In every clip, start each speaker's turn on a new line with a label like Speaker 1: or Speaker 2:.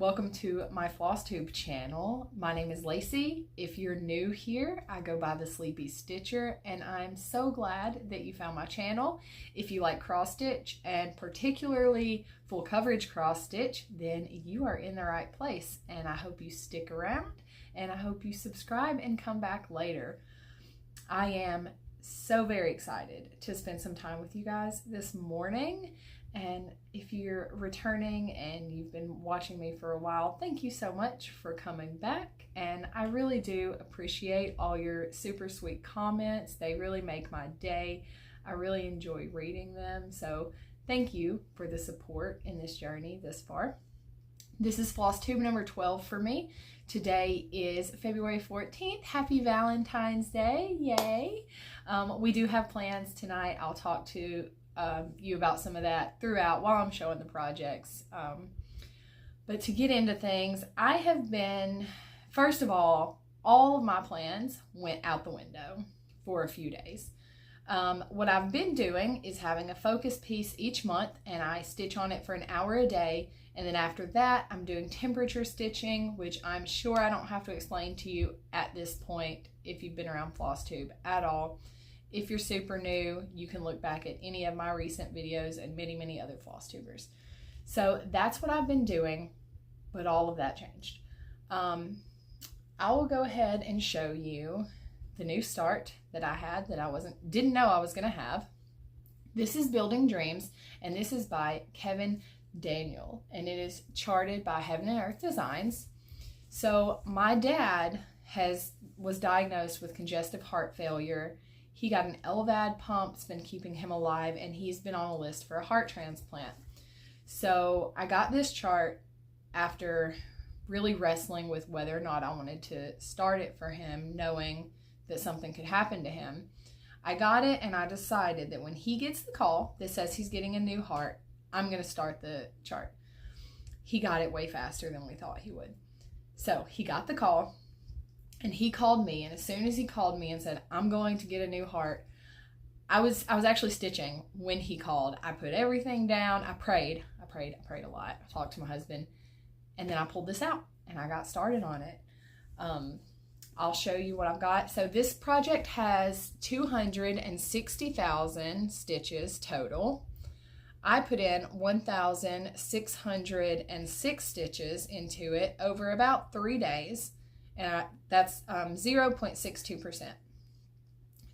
Speaker 1: Welcome to my Flosstube channel. My name is Lacey. If you're new here, I go by the Sleepy Stitcher, and I'm so glad that you found my channel. If you like cross stitch, and particularly full coverage cross stitch, then you are in the right place, and I hope you stick around, and I hope you subscribe and come back later. I am so very excited to spend some time with you guys this morning. And if you're returning and you've been watching me for a while, thank you so much for coming back. And I really do appreciate all your super sweet comments. They really make my day. I really enjoy reading them. So thank you for the support in this journey this far. This is Flosstube number 12 for me. Today is February 14th. Happy Valentine's Day. Yay. We do have plans tonight. I'll talk to you about some of that throughout while I'm showing the projects. But to get into things, I have been, first of all of my plans went out the window for a few days. What I've been doing is having a focus piece each month, and I stitch on it for an hour a day. And then after that, I'm doing temperature stitching, which I'm sure I don't have to explain to you at this point if you've been around Flosstube at all. If you're super new, you can look back at any of my recent videos and many, many other Flosstubers. So that's what I've been doing, but all of that changed. I will go ahead and show you the new start that I had that I didn't know I was gonna have. This is Building Dreams, and this is by Kevin Daniel, and it is charted by Heaven and Earth Designs. So my dad was diagnosed with congestive heart failure. He got an LVAD pump, it's been keeping him alive, and he's been on a list for a heart transplant. So I got this chart after really wrestling with whether or not I wanted to start it for him, knowing that something could happen to him. I got it, and I decided that when he gets the call that says he's getting a new heart, I'm going to start the chart. He got it way faster than we thought he would. So he got the call. And he called me, and as soon as he called me and said, I'm going to get a new heart, I was actually stitching when he called. I put everything down. I prayed a lot. I talked to my husband, and then I pulled this out, and I got started on it. I'll show you what I've got. So this project has 260,000 stitches total. I put in 1,606 stitches into it over about 3 days. And that's 0.62%.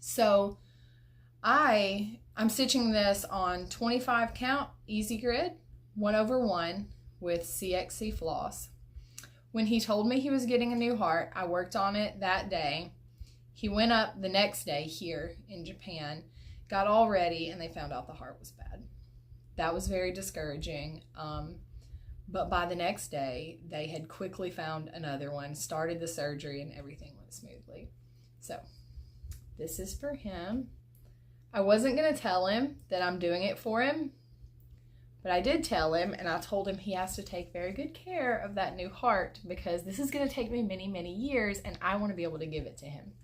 Speaker 1: So I'm stitching this on 25 count easy grid 1/1 with CXC floss. When he told me he was getting a new heart, I worked on it that day. He went up the next day here in Japan, got all ready, and they found out the heart was bad. That was very discouraging. But by the next day, they had quickly found another one, started the surgery, and everything went smoothly. So this is for him. I wasn't going to tell him that I'm doing it for him, but I did tell him, and I told him he has to take very good care of that new heart because this is going to take me many, many years, and I want to be able to give it to him.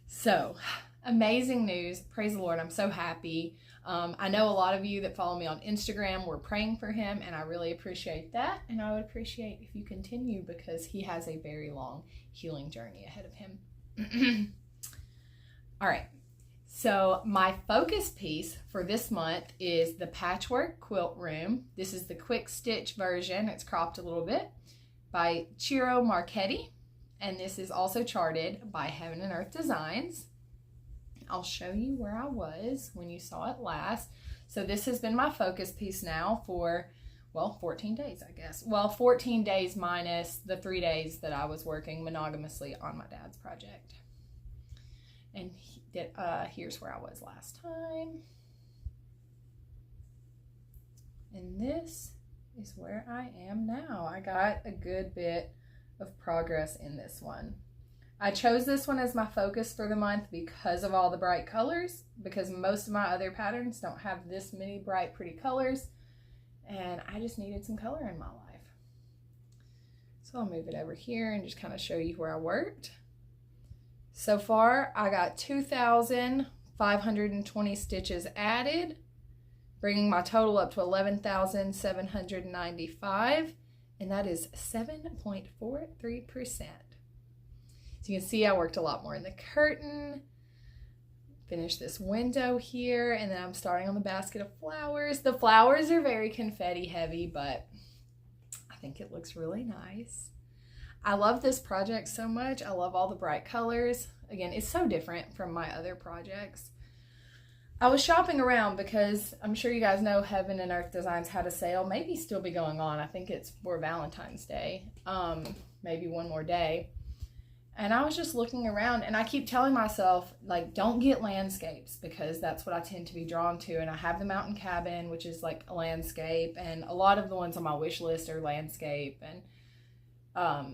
Speaker 1: So amazing news. Praise the Lord. I'm so happy. I know a lot of you that follow me on Instagram were praying for him, and I really appreciate that. And I would appreciate if you continue because he has a very long healing journey ahead of him. All right. So my focus piece for this month is the Patchwork Quilt Room. This is the quick stitch version. It's cropped a little bit by Ciro Marchetti. And this is also charted by Heaven and Earth Designs. I'll show you where I was when you saw it last. So this has been my focus piece now for, well, 14 days, I guess. Well, 14 days minus the 3 days that I was working monogamously on my dad's project. And here's where I was last time. And this is where I am now. I got a good bit of progress in this one. I chose this one as my focus for the month because of all the bright colors, because most of my other patterns don't have this many bright, pretty colors, and I just needed some color in my life. So I'll move it over here and just kind of show you where I worked. So far, I got 2,520 stitches added bringing my total up to 11,795, and that is 7.43%. So you can see I worked a lot more in the curtain, finished this window here, and then I'm starting on the basket of flowers. The flowers are very confetti heavy, but I think it looks really nice. I love this project so much. I love all the bright colors. Again, it's so different from my other projects. I was shopping around because I'm sure you guys know Heaven and Earth Designs had a sale, maybe still be going on. I think it's for Valentine's Day, maybe one more day. And I was just looking around, and I keep telling myself, like, don't get landscapes, because that's what I tend to be drawn to. And I have the mountain cabin, which is like a landscape, and a lot of the ones on my wish list are landscape. And I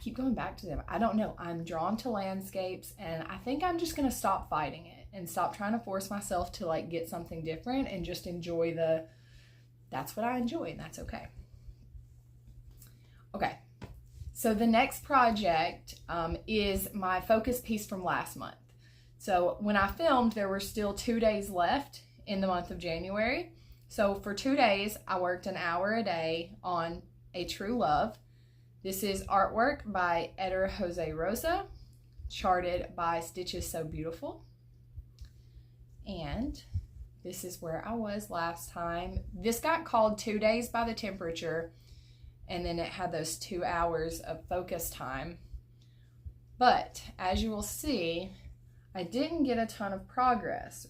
Speaker 1: keep going back to them. I don't know. I'm drawn to landscapes, and I think I'm just going to stop fighting it and stop trying to force myself to like get something different and just enjoy that's what I enjoy, and that's okay. Okay. So the next project is my focus piece from last month. So when I filmed, there were still 2 days left in the month of January. So for 2 days, I worked an hour a day on A True Love. This is artwork by Eder Jose Rosa, charted by Stitches So Beautiful. And this is where I was last time. This got called 2 days by the temperature, and then it had those 2 hours of focus time. But as you will see, I didn't get a ton of progress.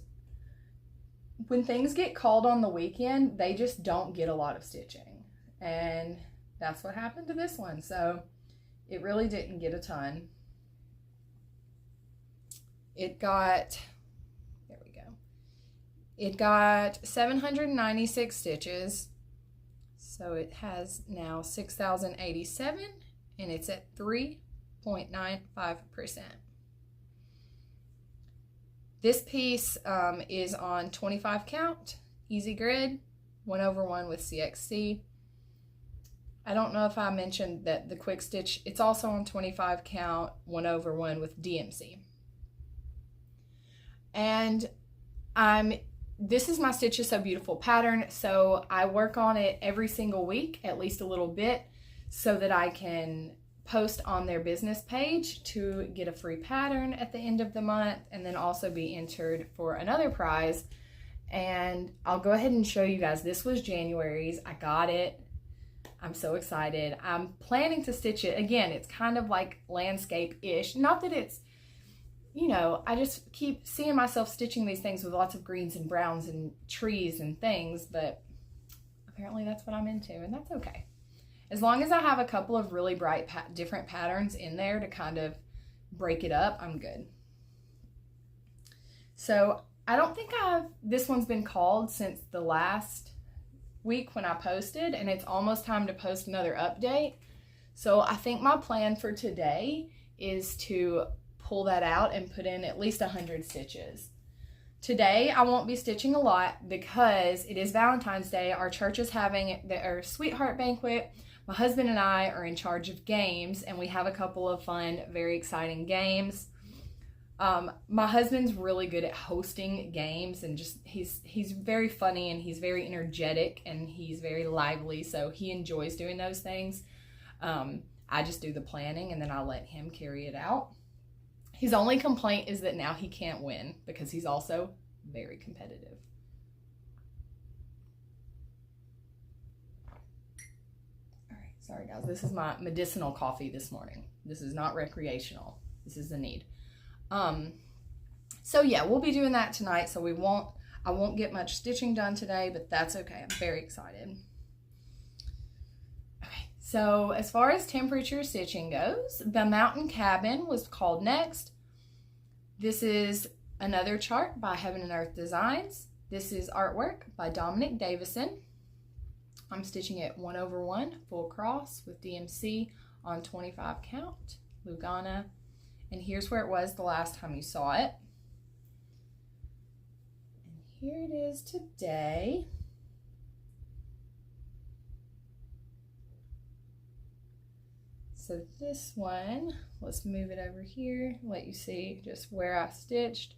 Speaker 1: When things get called on the weekend, they just don't get a lot of stitching. And that's what happened to this one. So it really didn't get a ton. It got 796 stitches. So it has now 6,087, and it's at 3.95%. This piece is on 25 count, easy grid, 1/1 with CXC. I don't know if I mentioned that the quick stitch, it's also on 25 count, 1/1 with DMC. And this is my Stitches So Beautiful pattern, so I work on it every single week, at least a little bit, so that I can post on their business page to get a free pattern at the end of the month, and then also be entered for another prize. And I'll go ahead and show you guys. This was January's. I got it. I'm so excited. I'm planning to stitch it. Again, it's kind of like landscape-ish. Not that it's, you know, I just keep seeing myself stitching these things with lots of greens and browns and trees and things, but apparently that's what I'm into, and that's okay. As long as I have a couple of really bright different patterns in there to kind of break it up, I'm good. So I don't think this one's been called since the last week when I posted, and it's almost time to post another update. So I think my plan for today is to pull that out and put in at least 100 stitches. Today I won't be stitching a lot because it is Valentine's Day. Our church is having their sweetheart banquet. My husband and I are in charge of games, and we have a couple of fun, very exciting games. My husband's really good at hosting games, and just he's very funny, and he's very energetic, and he's very lively, so he enjoys doing those things. I just do the planning, and then I let him carry it out. His only complaint is that now he can't win because he's also very competitive. All right, sorry guys, this is my medicinal coffee this morning. This is not recreational. This is a need. So yeah, we'll be doing that tonight. So I won't get much stitching done today, but that's okay. I'm very excited. Okay, so as far as temperature stitching goes, the mountain cabin was called next. This is another chart by Heaven and Earth Designs. This is artwork by Dominic Davison. I'm stitching it 1/1 full cross with DMC on 25 count, Lugana. And here's where it was the last time you saw it. And here it is today. So this one, let's move it over here, let you see just where I stitched.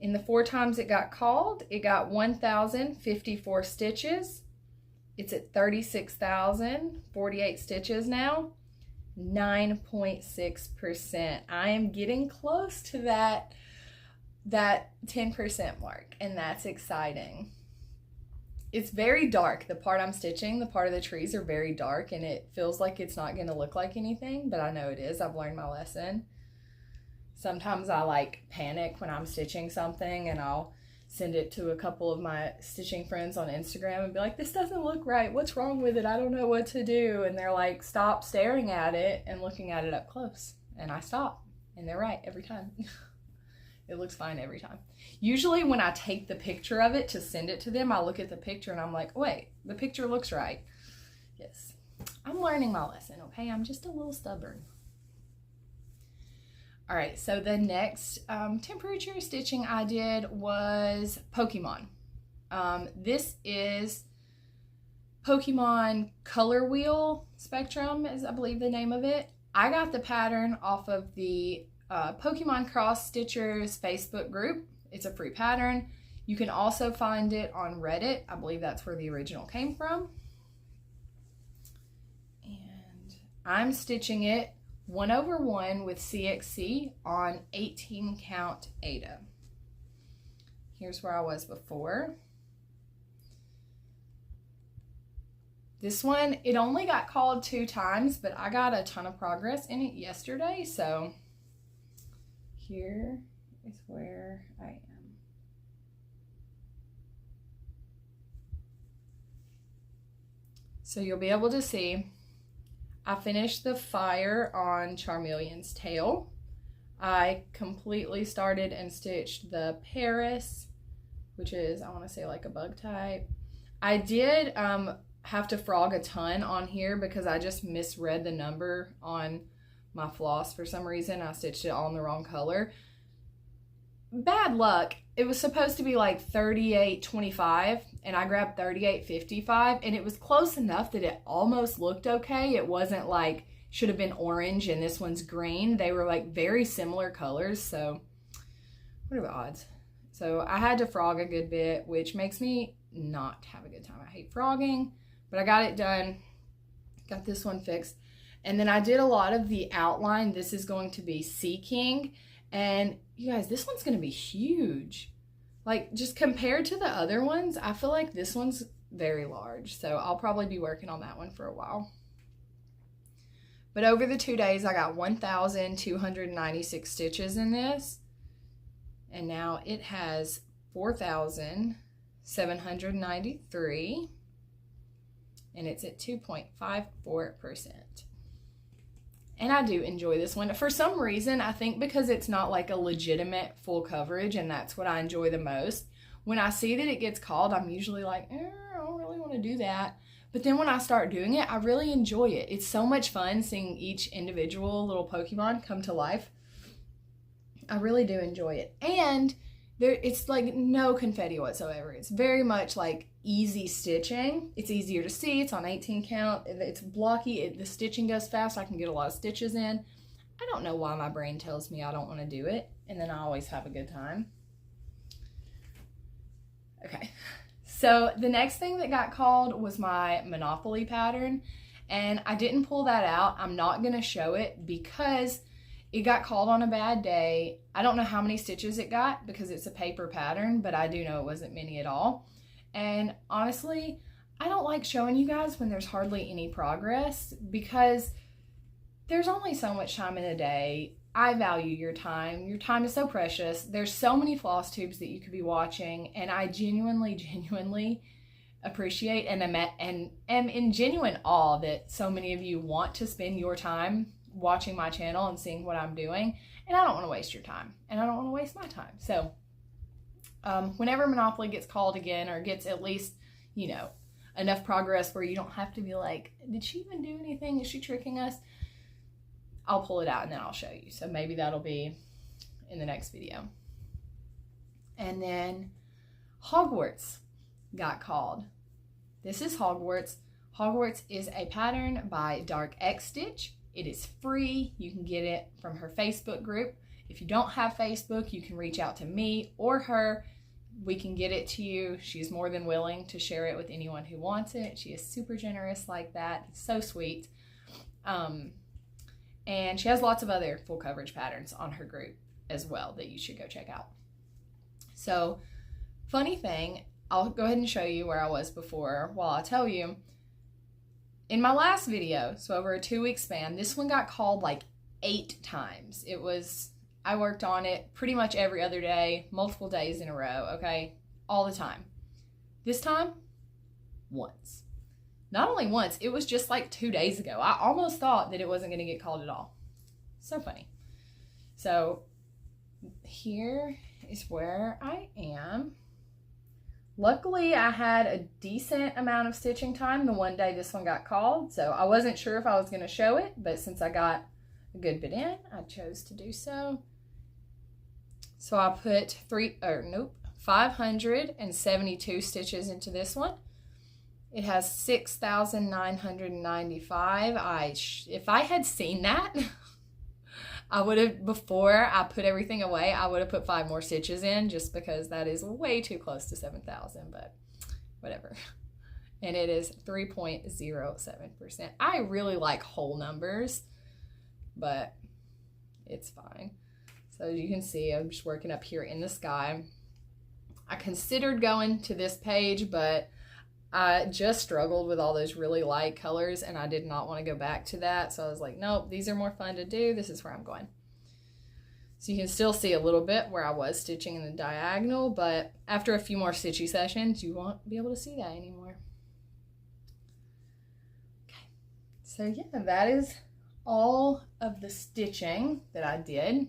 Speaker 1: In the 4 times it got called, it got 1,054 stitches. It's at 36,048 stitches now. 9.6%. I am getting close to that 10% mark, and that's exciting. It's very dark. The part I'm stitching, the part of the trees are very dark, and it feels like it's not going to look like anything, but I know it is. I've learned my lesson. Sometimes I like panic when I'm stitching something, and I'll send it to a couple of my stitching friends on Instagram and be like, this doesn't look right. What's wrong with it? I don't know what to do. And they're like, stop staring at it and looking at it up close. And I stop, and they're right every time. It looks fine every time. Usually when I take the picture of it to send it to them, I look at the picture and I'm like, wait, the picture looks right. Yes, I'm learning my lesson, okay? I'm just a little stubborn. All right, so the next temperature stitching I did was Pokemon. This is Pokemon Color Wheel Spectrum, is I believe the name of it. I got the pattern off of the Pokemon Cross Stitchers Facebook group. It's a free pattern. You can also find it on Reddit. I believe that's where the original came from. And I'm stitching it 1/1 with CXC on 18 count Aida. Here's where I was before. This one, it only got called 2 times, but I got a ton of progress in it yesterday, so here is where I am. So you'll be able to see I finished the fire on Charmeleon's tail. I completely started and stitched the Paris, which is, I want to say like a bug type. I did have to frog a ton on here because I just misread the number on my floss for some reason. I stitched it all in the wrong color. Bad luck. It was supposed to be like 38.25 and I grabbed 38.55, and it was close enough that it almost looked okay. It wasn't like should have been orange and this one's green. They were like very similar colors, so what are the odds? So I had to frog a good bit, which makes me not have a good time. I hate frogging, but I got it done. Got this one fixed. And then I did a lot of the outline. This is going to be Sea King. And you guys, this one's going to be huge. Like, just compared to the other ones, I feel like this one's very large. So I'll probably be working on that one for a while. But over the 2 days, I got 1,296 stitches in this. And now it has 4,793. And it's at 2.54%. And I do enjoy this one. For some reason, I think because it's not like a legitimate full coverage, and that's what I enjoy the most. When I see that it gets called, I'm usually like, I don't really want to do that. But then when I start doing it, I really enjoy it. It's so much fun seeing each individual little Pokemon come to life. I really do enjoy it. And it's like no confetti whatsoever. It's very much like easy stitching. It's easier to see. It's on 18 count. It's blocky. The stitching goes fast. I can get a lot of stitches in. I don't know why my brain tells me I don't want to do it, and then I always have a good time. Okay, so the next thing that got called was my Monopoly pattern, and I didn't pull that out. I'm not going to show it because it got called on a bad day. I don't know how many stitches it got because it's a paper pattern, but I do know it wasn't many at all. And honestly, I don't like showing you guys when there's hardly any progress because there's only so much time in a day. I value your time. Your time is so precious. There's so many floss tubes that you could be watching, and I genuinely appreciate and am in genuine awe that so many of you want to spend your time watching my channel and seeing what I'm doing, and I don't want to waste your time, and I don't want to waste my time. So whenever Monopoly gets called again, or gets at least, you know, enough progress where you don't have to be like, did she even do anything? Is she tricking us? I'll pull it out and then I'll show you. So maybe that'll be in the next video. And then Hogwarts got called. This is Hogwarts. Hogwarts is a pattern by Dark X Stitch. It is free. You can get it from her Facebook group. If you don't have Facebook, you can reach out to me or her. We can get it to you. She's more than willing to share it with anyone who wants it. She is super generous like that. It's so sweet. And she has lots of other full coverage patterns on her group as well that you should go check out. So, funny thing, I'll go ahead and show you where I was before while I tell you. In my last video, so over a 2-week span, this one got called like 8 times. I worked on it pretty much every other day, multiple days in a row, okay? All the time. This time, once. Not only once, it was just like 2 days ago. I almost thought that it wasn't going to get called at all. So funny. So here is where I am. Luckily, I had a decent amount of stitching time the one day this one got called, so I wasn't sure if I was going to show it, but since I got a good bit in, I chose to do so. So I put 572 stitches into this one. It has 6,995. If I had seen that, I would have, before I put everything away, I would have put 5 more stitches in just because that is way too close to 7,000, but whatever. And it is 3.07%. I really like whole numbers, but it's fine. So as you can see, I'm just working up here in the sky. I considered going to this page, but I just struggled with all those really light colors and I did not want to go back to that. So I was like, nope, these are more fun to do. This is where I'm going. So you can still see a little bit where I was stitching in the diagonal, but after a few more stitchy sessions, you won't be able to see that anymore. Okay, so yeah, that is all of the stitching that I did.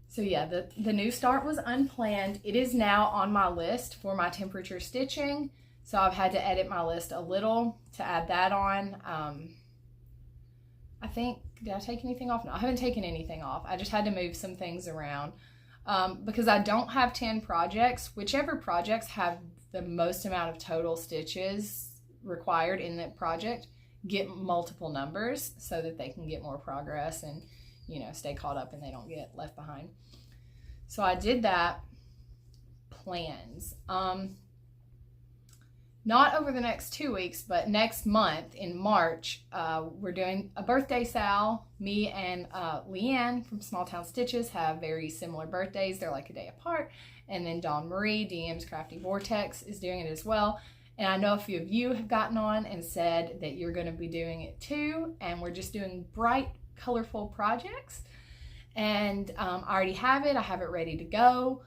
Speaker 1: So yeah, the new start was unplanned. It is now on my list for my temperature stitching. So I've had to edit my list a little to add that on. I think, did I take anything off? No, I haven't taken anything off. I just had to move some things around because I don't have 10 projects. Whichever projects have the most amount of total stitches required in that project get multiple numbers so that they can get more progress and, you know, stay caught up and they don't get left behind. So I did that. Plans. Not over the next 2 weeks, but next month in March, we're doing a birthday sal. Me and Leanne from Small Town Stitches have very similar birthdays. They're like a day apart. And then Dawn Marie, DM's Crafty Vortex, is doing it as well. And I know a few of you have gotten on and said that you're going to be doing it too. And we're just doing bright, colorful projects. And I already have it. I have it ready to go.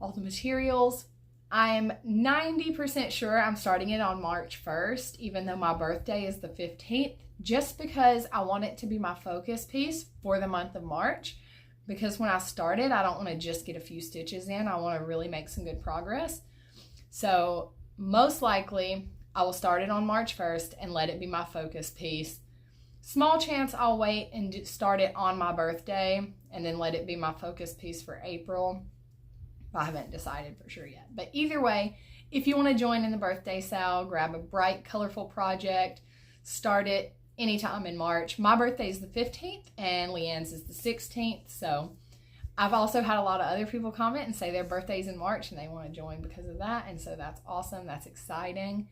Speaker 1: All the materials. I'm 90% sure I'm starting it on March 1st, even though my birthday is the 15th, just because I want it to be my focus piece for the month of March. Because when I started, I don't want to just get a few stitches in. I want to really make some good progress. So most likely I will start it on March 1st and let it be my focus piece. Small chance I'll wait and start it on my birthday and then let it be my focus piece for April. I haven't decided for sure yet. But either way, if you want to join in the birthday sale, grab a bright, colorful project, start it anytime in March. My birthday is the 15th and Leanne's is the 16th. So I've also had a lot of other people comment and say their birthday's in March and they want to join because of that. And so that's awesome. That's exciting.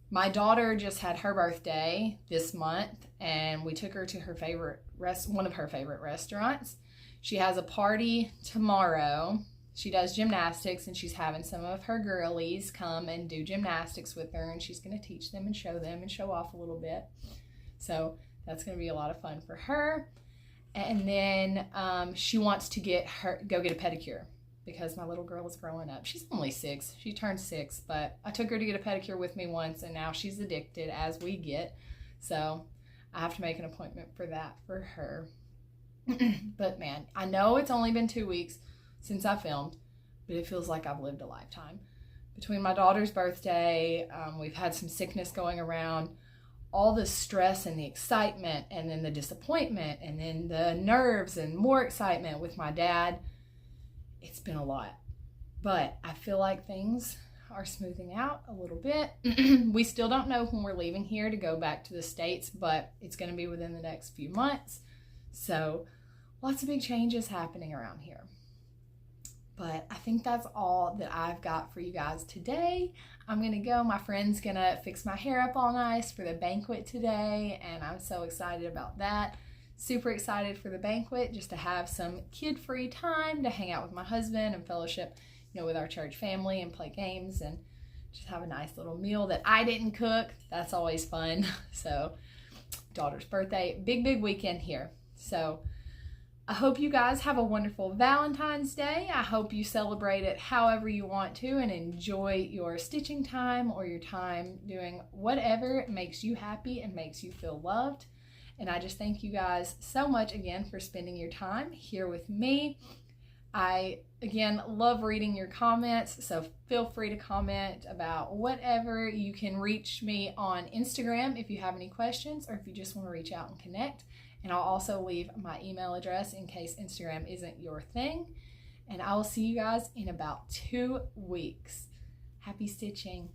Speaker 1: My daughter just had her birthday this month and we took her to her one of her favorite restaurants. She has a party tomorrow. She does gymnastics and she's having some of her girlies come and do gymnastics with her and she's going to teach them and show off a little bit. So that's going to be a lot of fun for her. And then she wants to go get a pedicure because my little girl is growing up. She's only 6. She turned 6, but I took her to get a pedicure with me once and now she's addicted as we get. So I have to make an appointment for that for her. But man, I know it's only been 2 weeks since I filmed, but it feels like I've lived a lifetime. Between my daughter's birthday, we've had some sickness going around, all the stress and the excitement, and then the disappointment, and then the nerves and more excitement with my dad. It's been a lot, but I feel like things are smoothing out a little bit. We still don't know when we're leaving here to go back to the States, but it's going to be within the next few months. So lots of big changes happening around here. But I think that's all that I've got for you guys today. I'm gonna go. My friend's gonna fix my hair up all nice for the banquet today, and I'm so excited about that. Super excited for the banquet, just to have some kid-free time to hang out with my husband and fellowship, with our church family and play games and just have a nice little meal that I didn't cook. That's always fun. So, daughter's birthday, big weekend here. So, I hope you guys have a wonderful Valentine's Day. I hope you celebrate it however you want to and enjoy your stitching time or your time doing whatever makes you happy and makes you feel loved. And I just thank you guys so much again for spending your time here with me. I, again, love reading your comments, so feel free to comment about whatever. You can reach me on Instagram if you have any questions or if you just want to reach out and connect. And I'll also leave my email address in case Instagram isn't your thing. And I will see you guys in about 2 weeks. Happy stitching.